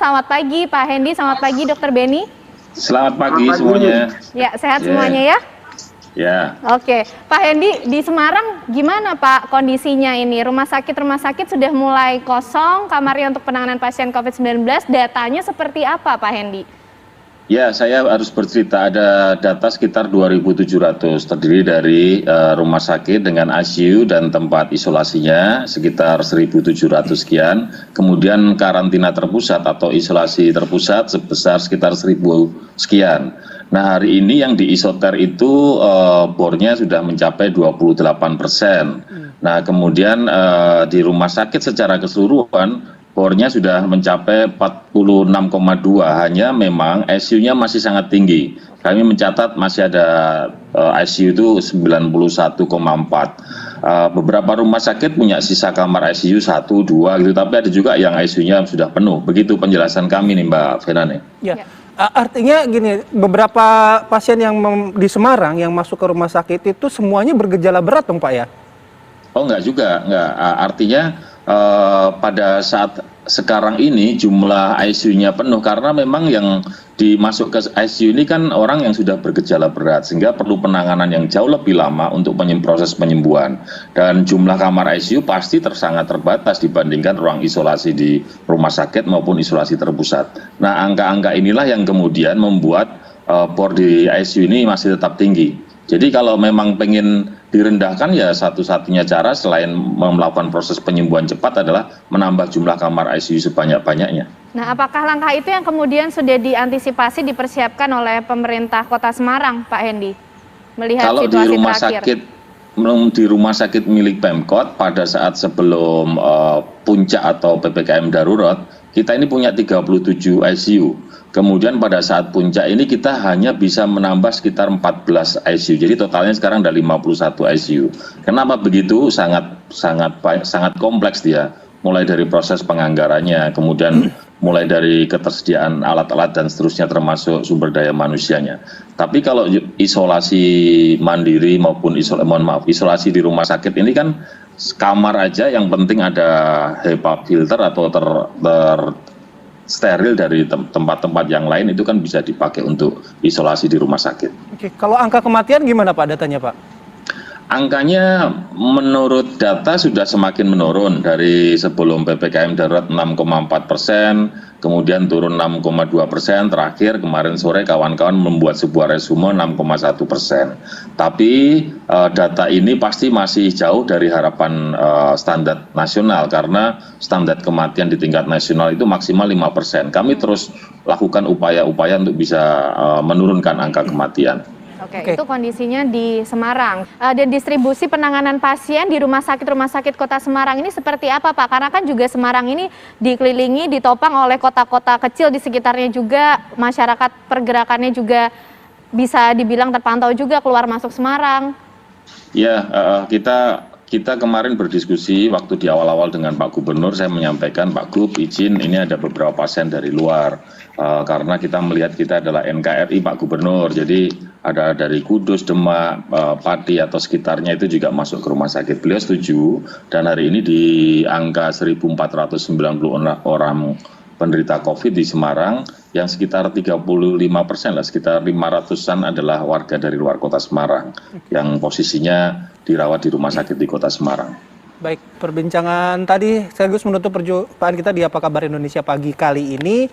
Selamat pagi Pak Hendy, selamat pagi Dokter Beni. Selamat pagi semuanya. Ya, sehat semuanya ya? Ya. Oke, Pak Hendy, di Semarang gimana Pak kondisinya ini? Rumah sakit sudah mulai kosong, kamarnya untuk penanganan pasien COVID-19, datanya seperti apa Pak Hendy? Ya, saya harus bercerita, ada data sekitar 2.700, terdiri dari rumah sakit dengan ICU dan tempat isolasinya sekitar 1.700 sekian, kemudian karantina terpusat atau isolasi terpusat sebesar sekitar 1.000 sekian. Nah, hari ini yang di isoter itu bornya sudah mencapai 28%. Nah, kemudian di rumah sakit secara keseluruhan bornya sudah mencapai 46,2, hanya memang ICU-nya masih sangat tinggi. Kami mencatat masih ada ICU itu 91,4. Beberapa rumah sakit punya sisa kamar ICU 1, 2 gitu, tapi ada juga yang ICU-nya sudah penuh. Begitu penjelasan kami nih Mbak Fenane. Ya. Artinya gini, beberapa pasien yang di Semarang yang masuk ke rumah sakit itu semuanya bergejala berat dong Pak ya? Oh enggak juga, enggak. Artinya pada saat sekarang ini jumlah ICU-nya penuh karena memang yang dimasuk ke ICU ini kan orang yang sudah bergejala berat sehingga perlu penanganan yang jauh lebih lama untuk proses penyembuhan, dan jumlah kamar ICU pasti sangat terbatas dibandingkan ruang isolasi di rumah sakit maupun isolasi terpusat. Nah, angka-angka inilah yang kemudian membuat bor di ICU ini masih tetap tinggi. Jadi kalau memang pengen direndahkan, ya satu-satunya cara selain melakukan proses penyembuhan cepat adalah menambah jumlah kamar ICU sebanyak-banyaknya. Nah, apakah langkah itu yang kemudian sudah diantisipasi, dipersiapkan oleh pemerintah Kota Semarang, Pak Hendy? Melihat kalau situasi di rumah sakit milik Pemkot pada saat sebelum puncak atau PPKM darurat, kita ini punya 37 ICU. Kemudian pada saat puncak ini kita hanya bisa menambah sekitar 14 ICU. Jadi totalnya sekarang ada 51 ICU. Kenapa begitu? Sangat kompleks dia. Mulai dari proses penganggarannya, kemudian mulai dari ketersediaan alat-alat dan seterusnya termasuk sumber daya manusianya. Tapi kalau isolasi mandiri maupun isolasi di rumah sakit ini kan kamar aja yang penting ada HEPA filter atau steril dari tempat-tempat yang lain, itu kan bisa dipakai untuk isolasi di rumah sakit. Oke, kalau angka kematian gimana Pak datanya Pak? Angkanya menurut data sudah semakin menurun dari sebelum PPKM darurat 6,4%, kemudian turun 6,2%, terakhir kemarin sore kawan-kawan membuat sebuah resume 6,1%. Tapi data ini pasti masih jauh dari harapan standar nasional, karena standar kematian di tingkat nasional itu maksimal 5%. Kami terus lakukan upaya-upaya untuk bisa menurunkan angka kematian. Oke, itu kondisinya di Semarang. Dan distribusi penanganan pasien di rumah sakit Kota Semarang ini seperti apa Pak? Karena kan juga Semarang ini dikelilingi, ditopang oleh kota-kota kecil di sekitarnya juga, masyarakat pergerakannya juga bisa dibilang terpantau juga keluar masuk Semarang. Ya, kita kemarin berdiskusi waktu di awal-awal dengan Pak Gubernur. Saya menyampaikan, Pak Gub, izin ini ada beberapa pasien dari luar, karena kita melihat kita adalah NKRI Pak Gubernur, jadi ada dari Kudus, Demak, Pati atau sekitarnya itu juga masuk ke rumah sakit. Beliau setuju, dan hari ini di angka 1.490 orang penderita COVID di Semarang, yang sekitar 35% lah, sekitar 500-an adalah warga dari luar kota Semarang yang posisinya dirawat di rumah sakit di kota Semarang. Baik, perbincangan tadi sekaligus menutup perjumpaan kita di Apa Kabar Indonesia pagi kali ini.